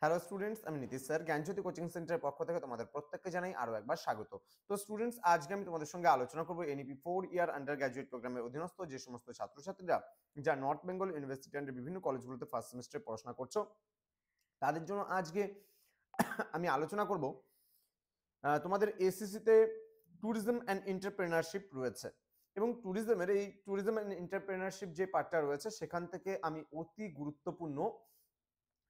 Hello students, আমি Nitish sir জ্ঞানজ্যোতি coaching সেন্টারের পক্ষ থেকে তোমাদের প্রত্যেককে জানাই আরো একবার স্বাগত। তো স্টুডেন্টস, আজকে আমি তোমাদের সঙ্গে আলোচনা করব এনইপি 4 ইয়ার আন্ডার গ্র্যাজুয়েট প্রোগ্রামের অধীনস্থ যে সমস্ত ছাত্রছাত্রীরা যা নর্থ বেঙ্গল ইউনিভার্সিটি অ্যান্ড বিভিন্ন কলেজগুলোতে ফার্স্ট সেমিস্টারে পড়াশোনা করছো, তাদের জন্য আজকে আমি আলোচনা করব তোমাদের এসএসসিতে ট্যুরিজম অ্যান্ড এন্টারপ্রেনারশিপ রয়েছে, এবং ট্যুরিজমের এই ট্যুরিজম অ্যান্ড এন্টারপ্রেনারশিপ যে পার্টটা রয়েছে সেখান থেকে আমি অতি গুরুত্বপূর্ণ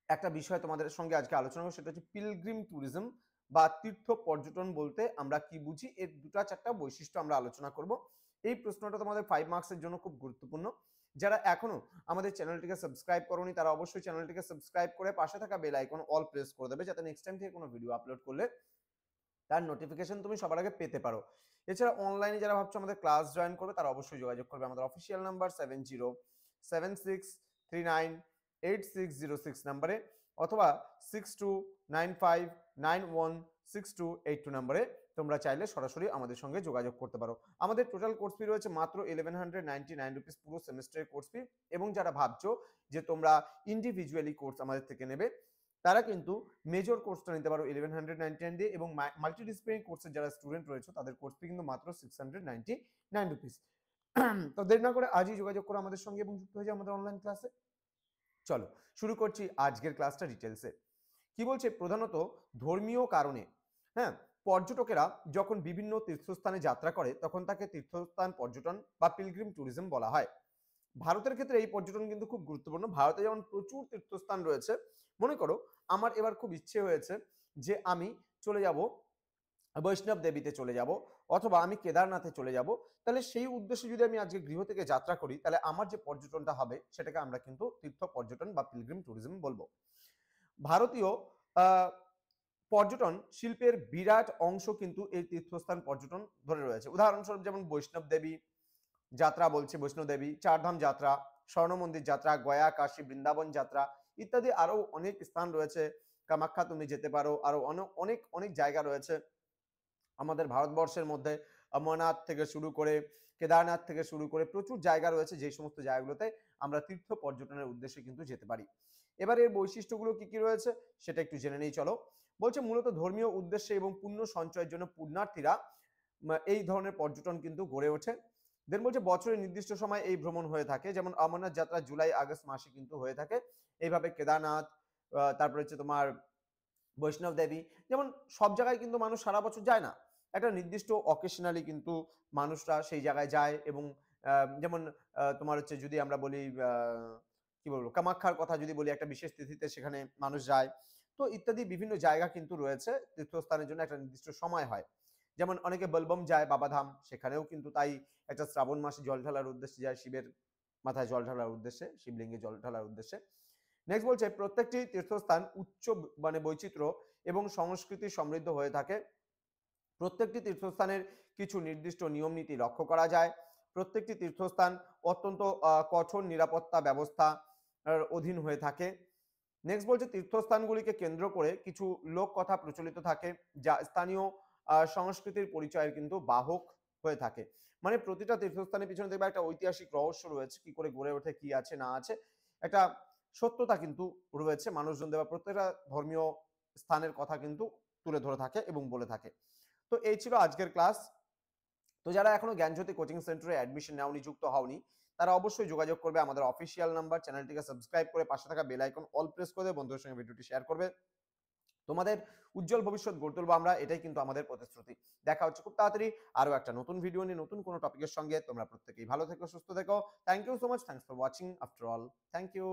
একটা বিষয় তোমাদের সঙ্গে আজকে আলোচনা করব, সেটা হচ্ছে পিলগ্রিম ট্যুরিজম বা তীর্থ পর্যটন বলতে আমরা কি বুঝি, এর দুটা চারটা বৈশিষ্ট্য আমরা আলোচনা করব। এই প্রশ্নটা তোমাদের 5 মার্কসের জন্য খুব গুরুত্বপূর্ণ। যারা এখনো আমাদের চ্যানেলটিকে সাবস্ক্রাইব করোনি তারা অবশ্যই চ্যানেলটিকে সাবস্ক্রাইব করে পাশে থাকা বেল আইকন অল প্রেস করে দেবে, যাতে নেক্সট টাইম থেকে কোনো ভিডিও আপলোড করলে তার নোটিফিকেশন তুমি সবার আগে পেতে পারো। এছাড়া অনলাইনে যারা ভাবছো আমাদের ক্লাস জয়েন করবে তারা অবশ্যই যোগাযোগ করবে আমাদের অফিসিয়াল নাম্বার 7076398606 নাম্বারে, অথবা 6295916282 নাম্বারে তোমরা চাইলে সরাসরি আমাদের সঙ্গে যোগাযোগ করতে পারো। আমাদের টোটাল কোর্স ফি রয়েছে মাত্র 1199 রুপিস পুরো সেমিস্টারের কোর্স ফি। এবং যারা ভাবছো যে তোমরা ইন্ডিভিজুয়ালি কোর্স আমাদের থেকে নেবে, তারা কিন্তু মেজর কোর্সটা নিতে পারো 1199 দিয়ে, এবং মাল্টিডিসিপ্লিনারি কোর্সের যারা স্টুডেন্ট রয়েছে তাদের কোর্স ফি কিন্তু মাত্র 699 রুপিস। তো দেরি না করে আজই যোগাযোগ করো আমাদের সঙ্গে এবং যুক্ত হয়ে যাও আমাদের অনলাইন ক্লাসে। চলো শুরু করছি আজকের ক্লাসটা ডিটেলসে। কি বলছে, প্রধানত ধর্মীয় কারণে, হ্যাঁ, পর্যটকেরা যখন বিভিন্ন তীর্থস্থানে যাত্রা করে তখন তাকে তীর্থস্থান পর্যটন বা পিলগ্রিম ট্যুরিজম বলা হয়। ভারতের ক্ষেত্রে এই পর্যটন কিন্তু খুব গুরুত্বপূর্ণ। ভারতে যেমন প্রচুর তীর্থস্থান রয়েছে, মনে করো আমার এবার খুব ইচ্ছে হয়েছে যে আমি চলে যাব বৈষ্ণব দেবীতে চলে যাব, অথবা আমি কেদারনাথে চলে যাব, তাহলে সেই উদ্দেশ্যে যদি আমি আজকে গৃহ থেকে যাত্রা করি তাহলে আমার যে পর্যটনটা হবে সেটাকে আমরা কিন্তু তীর্থ পর্যটন বা পিলগ্রিম ট্যুরিজম বলবো। ভারতীয় পর্যটন শিল্পের বিরাট অংশ কিন্তু এই তীর্থস্থান পর্যটন ধরে রয়েছে। উদাহরণস্বরূপ যেমন বৈষ্ণব দেবী যাত্রা বলছে, বৈষ্ণব দেবী, চারধাম যাত্রা, স্বর্ণ মন্দির যাত্রা, গয়া, কাশী, বৃন্দাবন যাত্রা ইত্যাদি আরো অনেক স্থান রয়েছে। কামাখ্যা তুমি যেতে পারো, আরো অনেক অনেক জায়গা রয়েছে আমাদের ভারতবর্ষের মধ্যে। অমরনাথ থেকে শুরু করে কেদারনাথ থেকে শুরু করে প্রচুর জায়গা রয়েছে, যে সমস্ত জায়গাগুলোতে আমরা তীর্থ পর্যটনের উদ্দেশ্যে কিন্তু যেতে পারি। এবার এর বৈশিষ্ট্যগুলো কি কি রয়েছে সেটা একটু জেনে নেই চলো। বলছে মূলত ধর্মীয় উদ্দেশ্যে এবং পুণ্য সঞ্চয়ের জন্য পুণ্যার্থীরা এই ধরনের পর্যটন কিন্তু গড়ে ওঠে। দেন বলছে বছরের নির্দিষ্ট সময় এই ভ্রমণ হয়ে থাকে, যেমন অমরনাথ যাত্রা জুলাই আগস্ট মাসে কিন্তু হয়ে থাকে। এইভাবে কেদারনাথ, তারপরে হচ্ছে তোমার বৈষ্ণব দেবী, যেমন সব জায়গায় কিন্তু মানুষ সারা বছর যায় না, একটা নির্দিষ্ট অকেশনালি কিন্তু মানুষরা সেই জায়গায় যায়। এবং যেমন তোমার হচ্ছে যদি আমরা বলি কি বলবো, কামাখ্যার কথা যদি বলি, একটা বিশেষ তিথিতে সেখানে মানুষ যায়। তো ইত্যাদি বিভিন্ন জায়গা কিন্তু রয়েছে তীর্থস্থানের জন্য একটা নির্দিষ্ট সময় হয়। যেমন অনেকে বলবম যায় বাবাধাম, সেখানেও কিন্তু তাই একটা শ্রাবণ মাসে জল ঢালার উদ্দেশ্যে যায়, শিবের মাথায় জল ঢালার উদ্দেশ্যে, শিবলিঙ্গে জল ঢালার উদ্দেশ্যে। নেক্সট বলছে প্রত্যেকটি তীর্থস্থান উচ্চ মানে বৈচিত্র্য এবং সংস্কৃতি সমৃদ্ধ হয়ে থাকে। প্রত্যেকটি তীর্থস্থানের কিছু নির্দিষ্ট নিয়ম নীতি লক্ষ্য করা যায়। প্রত্যেকটি তীর্থস্থান অত্যন্ত কঠোর নিরাপত্তা ব্যবস্থা অধীন হয়ে থাকে। নেক্সট বলছে তীর্থস্থানগুলিকে কেন্দ্র করে কিছু লোক কথা প্রচলিত থাকে, যা স্থানীয় সংস্কৃতির পরিচয়ের কিন্তু বাহক হয়ে থাকে। মানে প্রতিটা তীর্থস্থানের পিছনে দেখবে একটা ঐতিহাসিক রহস্য রয়েছে, কি করে গড়ে ওঠে, কি আছে না আছে, একটা সত্যতা কিন্তু রয়েছে। মানুষজন দেওয়া প্রত্যেকটা ধর্মীয় স্থানের কথা কিন্তু তুলে ধরে থাকে এবং বলে থাকে। তো এই ছিল আজকের ক্লাস। তো যারা এখনো জ্ঞানজ্যোতি কোচিং সেন্টারে অ্যাডমিশন নেওনি, যুক্ত হওনি, তারা অবশ্যই যোগাযোগ করবে আমাদের অফিসিয়াল নাম্বার, চ্যানেলটিকে সাবস্ক্রাইব করে পাশে থাকা বেল আইকন অল প্রেস করে বন্ধুদের সঙ্গে ভিডিওটি শেয়ার করবে। তোমাদের উজ্জ্বল ভবিষ্যৎ গড়ে তুলবো আমরা, এটাই কিন্তু আমাদের প্রতিশ্রুতি। দেখা হচ্ছে খুব তাড়াতাড়ি আরো একটা নতুন ভিডিও নিয়ে, নতুন কোনো টপিকের সঙ্গে। তোমরা প্রত্যেকেই ভালো থেকো, সুস্থ থেকো। Thank you so much, thanks for watching after all, thank you.